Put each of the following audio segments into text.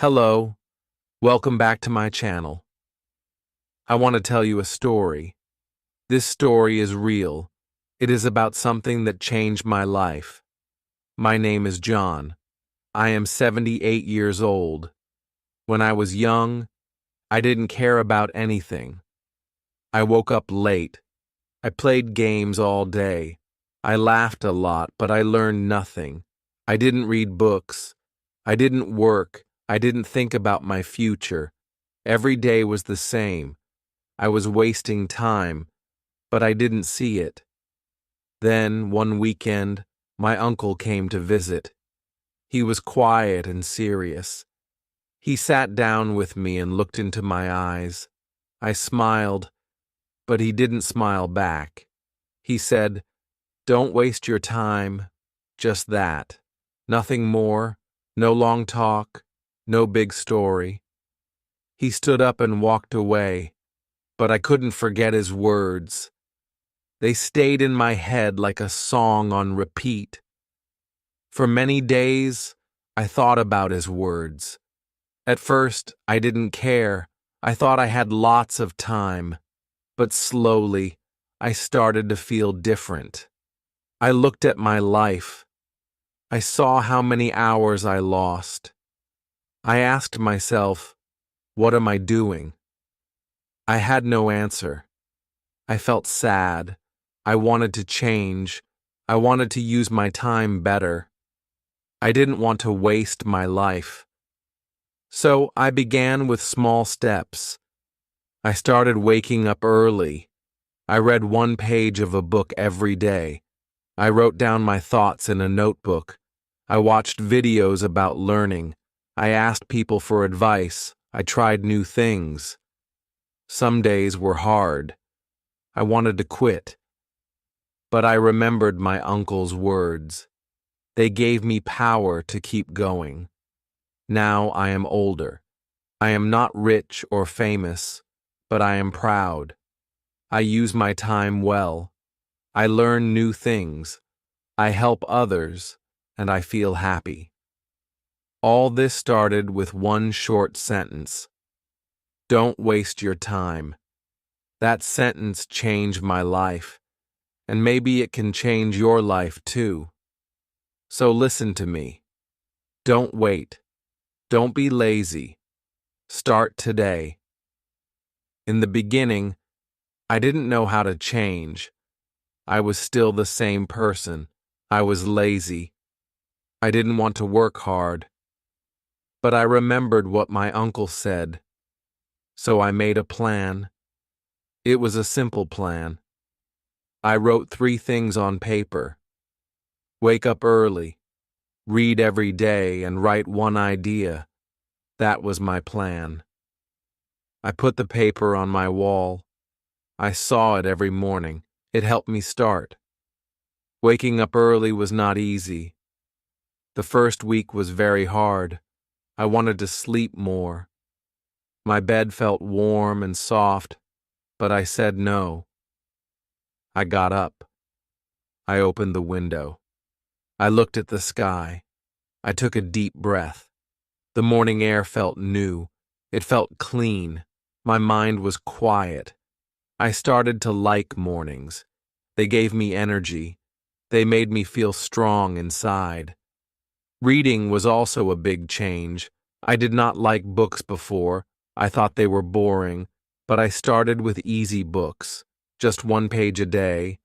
Hello, welcome back to my channel. I want to tell you a story. This story is real. It is about something that changed my life. My name is John. I am 78 years old. When I was young, I didn't care about anything. I woke up late. I played games all day. I laughed a lot, but I learned nothing. I didn't read books. I didn't work. I didn't think about my future. Every day was the same. I was wasting time, but I didn't see it. Then, one weekend, my uncle came to visit. He was quiet and serious. He sat down with me and looked into my eyes. I smiled, but he didn't smile back. He said, "Don't waste your time." Just that. Nothing more, no long talk, no big story. He stood up and walked away, but I couldn't forget his words. They stayed in my head like a song on repeat. For many days, I thought about his words. At first, I didn't care. I thought I had lots of time. But slowly, I started to feel different. I looked at my life. I saw how many hours I lost. I asked myself, what am I doing? I had no answer. I felt sad. I wanted to change. I wanted to use my time better. I didn't want to waste my life. So I began with small steps. I started waking up early. I read one page of a book every day. I wrote down my thoughts in a notebook. I watched videos about learning. I asked people for advice. I tried new things. Some days were hard. I wanted to quit. But I remembered my uncle's words. They gave me power to keep going. Now I am older. I am not rich or famous, but I am proud. I use my time well. I learn new things. I help others, and I feel happy. All this started with one short sentence. Don't waste your time. That sentence changed my life, and maybe it can change your life too. So listen to me. Don't wait. Don't be lazy. Start today. In the beginning, I didn't know how to change. I was still the same person. I was lazy. I didn't want to work hard. But I remembered what my uncle said. So I made a plan. It was a simple plan. I wrote 3 things on paper. Wake up early, read every day, and write one idea. That was my plan. I put the paper on my wall. I saw it every morning. It helped me start. Waking up early was not easy. The first week was very hard. I wanted to sleep more. My bed felt warm and soft, but I said no. I got up. I opened the window. I looked at the sky. I took a deep breath. The morning air felt new. It felt clean. My mind was quiet. I started to like mornings. They gave me energy. They made me feel strong inside. Reading was also a big change. I did not like books before. I thought they were boring, but I started with easy books, just 1 page a day,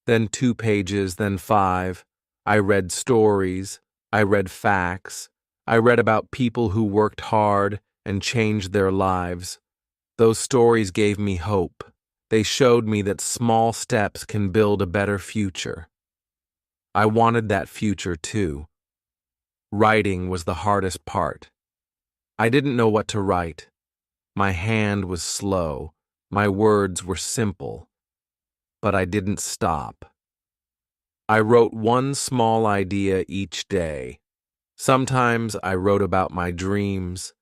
then 2 pages, then 5. I read stories. I read facts. I read about people who worked hard and changed their lives. Those stories gave me hope. They showed me that small steps can build a better future. I wanted that future too. Writing was the hardest part. I didn't know what to write. My hand was slow. My words were simple. But I didn't stop. I wrote one small idea each day. Sometimes I wrote about my dreams.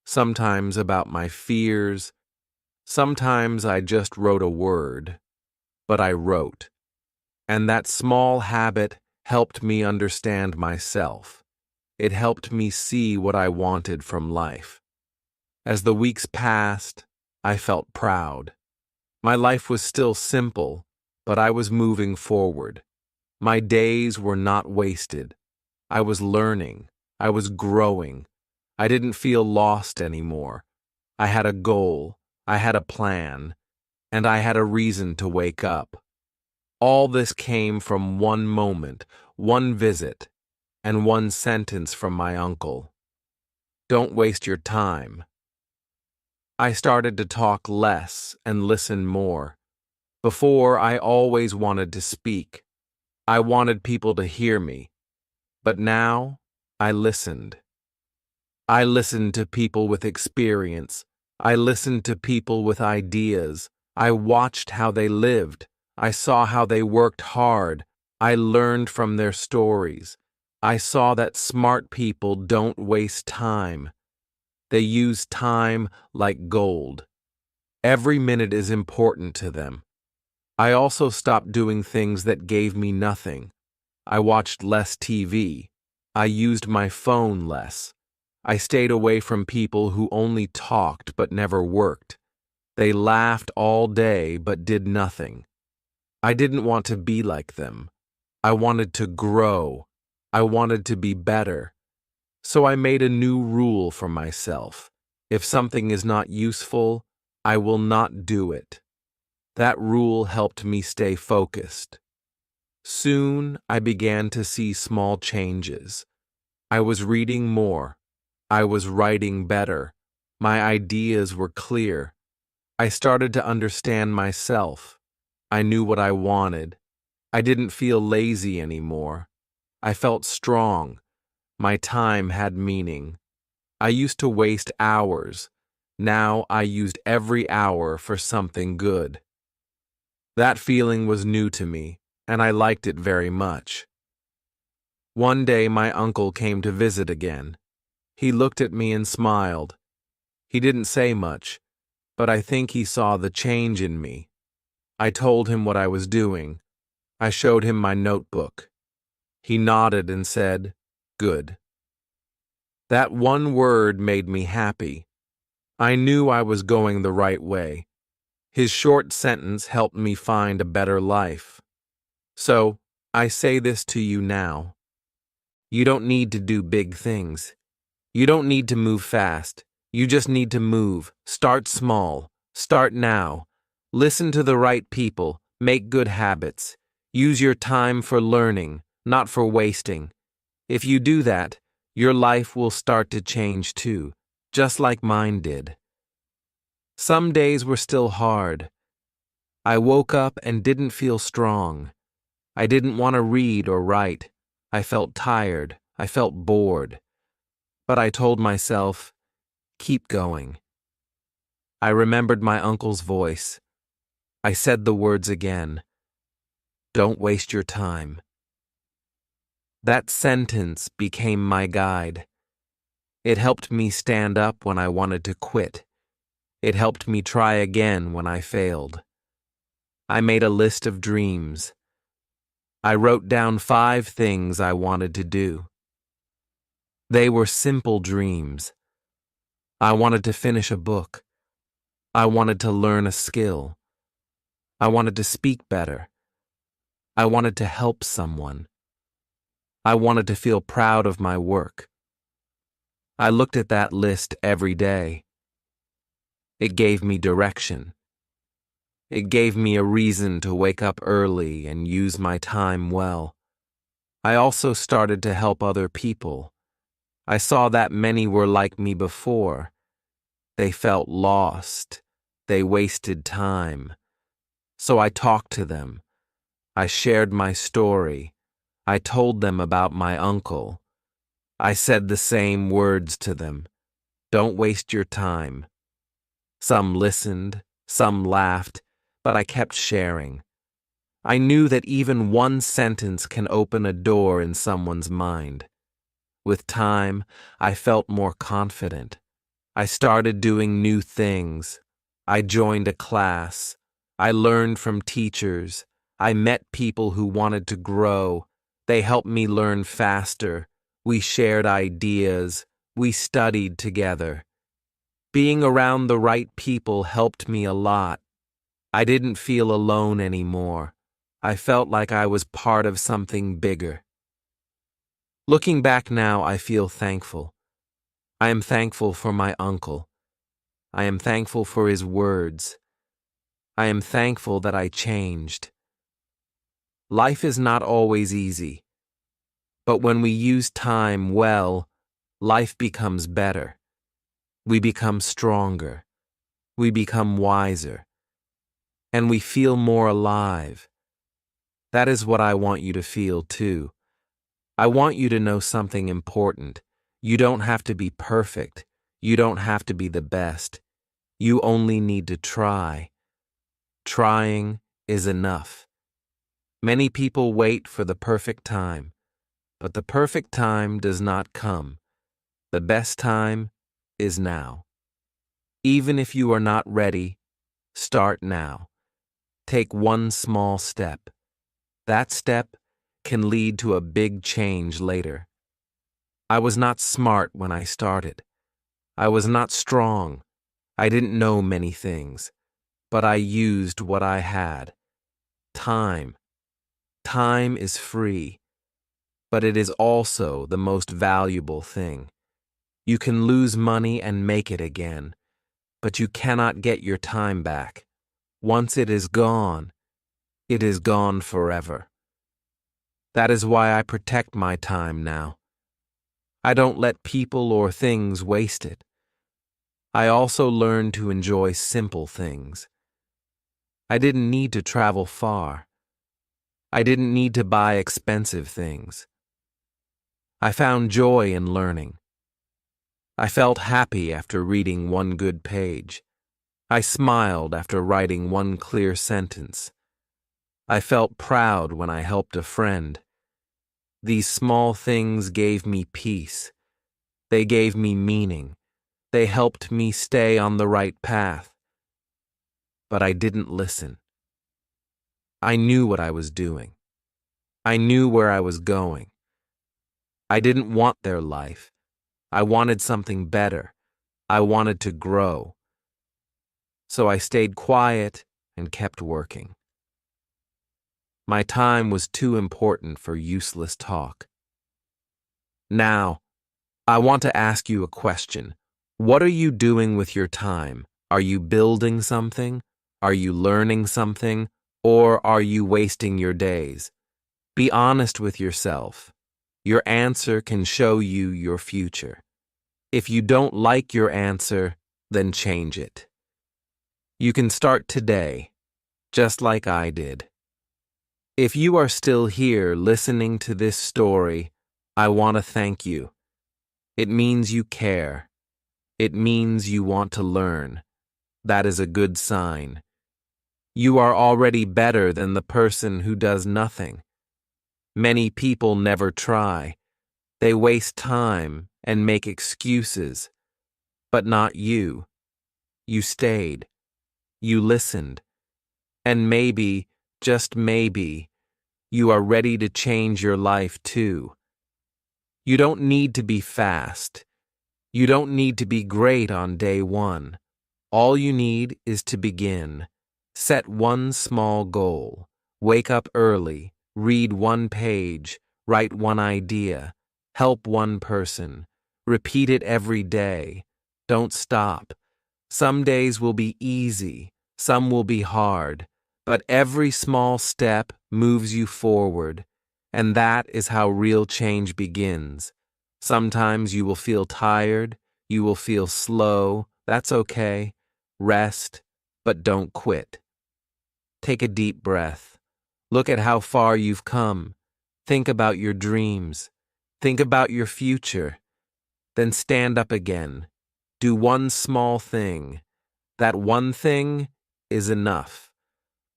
Sometimes about my fears. Sometimes I just wrote a word. But I wrote. And that small habit helped me understand myself. It helped me see what I wanted from life. As the weeks passed, I felt proud. My life was still simple, but I was moving forward. My days were not wasted. I was learning. I was growing. I didn't feel lost anymore. I had a goal. I had a plan. And I had a reason to wake up. All this came from one moment, one visit, and one sentence from my uncle. Don't waste your time. I started to talk less and listen more. Before, I always wanted to speak. I wanted people to hear me. But now, I listened. I listened to people with experience. I listened to people with ideas. I watched how they lived. I saw how they worked hard. I learned from their stories. I saw that smart people don't waste time. They use time like gold. Every minute is important to them. I also stopped doing things that gave me nothing. I watched less TV. I used my phone less. I stayed away from people who only talked but never worked. They laughed all day but did nothing. I didn't want to be like them. I wanted to grow. I wanted to be better. So I made a new rule for myself. If something is not useful, I will not do it. That rule helped me stay focused. Soon, I began to see small changes. I was reading more. I was writing better. My ideas were clear. I started to understand myself. I knew what I wanted. I didn't feel lazy anymore. I felt strong. My time had meaning. I used to waste hours. Now I used every hour for something good. That feeling was new to me, and I liked it very much. One day my uncle came to visit again. He looked at me and smiled. He didn't say much, but I think he saw the change in me. I told him what I was doing. I showed him my notebook. He nodded and said, "Good." That one word made me happy. I knew I was going the right way. His short sentence helped me find a better life. So, I say this to you now. You don't need to do big things. You don't need to move fast. You just need to move. Start small. Start now. Listen to the right people. Make good habits. Use your time for learning, not for wasting. If you do that, your life will start to change too, just like mine did. Some days were still hard. I woke up and didn't feel strong. I didn't want to read or write. I felt tired. I felt bored. But I told myself, keep going. I remembered my uncle's voice. I said the words again. Don't waste your time. That sentence became my guide. It helped me stand up when I wanted to quit. It helped me try again when I failed. I made a list of dreams. I wrote down 5 things I wanted to do. They were simple dreams. I wanted to finish a book. I wanted to learn a skill. I wanted to speak better. I wanted to help someone. I wanted to feel proud of my work. I looked at that list every day. It gave me direction. It gave me a reason to wake up early and use my time well. I also started to help other people. I saw that many were like me before. They felt lost. They wasted time. So I talked to them. I shared my story. I told them about my uncle. I said the same words to them. Don't waste your time. Some listened, some laughed, but I kept sharing. I knew that even one sentence can open a door in someone's mind. With time, I felt more confident. I started doing new things. I joined a class. I learned from teachers. I met people who wanted to grow. They helped me learn faster. We shared ideas. We studied together. Being around the right people helped me a lot. I didn't feel alone anymore. I felt like I was part of something bigger. Looking back now, I feel thankful. I am thankful for my uncle. I am thankful for his words. I am thankful that I changed. Life is not always easy, but when we use time well, life becomes better. We become stronger. We become wiser. And we feel more alive. That is what I want you to feel too. I want you to know something important. You don't have to be perfect. You don't have to be the best. You only need to try. Trying is enough. Many people wait for the perfect time, but the perfect time does not come. The best time is now. Even if you are not ready, start now. Take one small step. That step can lead to a big change later. I was not smart when I started. I was not strong. I didn't know many things, but I used what I had. Time. Time is free, but it is also the most valuable thing. You can lose money and make it again, but you cannot get your time back. Once it is gone forever. That is why I protect my time now. I don't let people or things waste it. I also learned to enjoy simple things. I didn't need to travel far. I didn't need to buy expensive things. I found joy in learning. I felt happy after reading one good page. I smiled after writing one clear sentence. I felt proud when I helped a friend. These small things gave me peace. They gave me meaning. They helped me stay on the right path. But I didn't listen. I knew what I was doing. I knew where I was going. I didn't want their life. I wanted something better. I wanted to grow. So I stayed quiet and kept working. My time was too important for useless talk. Now, I want to ask you a question. What are you doing with your time? Are you building something? Are you learning something? Or are you wasting your days? Be honest with yourself. Your answer can show you your future. If you don't like your answer, then change it. You can start today, just like I did. If you are still here listening to this story, I want to thank you. It means you care. It means you want to learn. That is a good sign. You are already better than the person who does nothing. Many people never try. They waste time and make excuses. But not you. You stayed. You listened. And maybe, just maybe, you are ready to change your life too. You don't need to be fast. You don't need to be great on day one. All you need is to begin. Set one small goal. Wake up early. Read one page. Write one idea. Help one person. Repeat it every day. Don't stop. Some days will be easy. Some will be hard. But every small step moves you forward. And that is how real change begins. Sometimes you will feel tired. You will feel slow. That's okay. Rest, but don't quit. Take a deep breath. Look at how far you've come. Think about your dreams. Think about your future. Then stand up again. Do one small thing. That one thing is enough.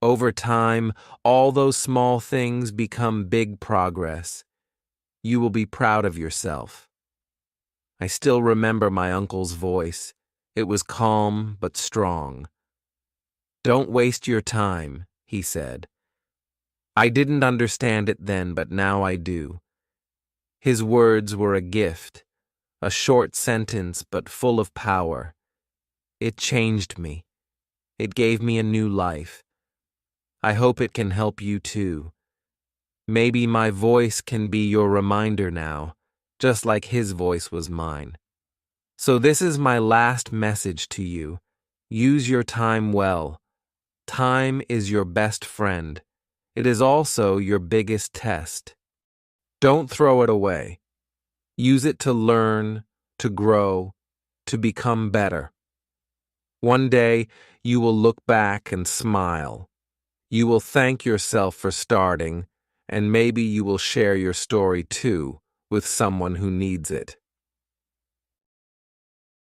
Over time, all those small things become big progress. You will be proud of yourself. I still remember my uncle's voice. It was calm but strong. Don't waste your time, he said. I didn't understand it then, but now I do. His words were a gift, a short sentence but full of power. It changed me. It gave me a new life. I hope it can help you too. Maybe my voice can be your reminder now, just like his voice was mine. So this is my last message to you. Use your time well. Time is your best friend. It is also your biggest test. Don't throw it away. Use it to learn, to grow, to become better. One day, you will look back and smile. You will thank yourself for starting, and maybe you will share your story too with someone who needs it.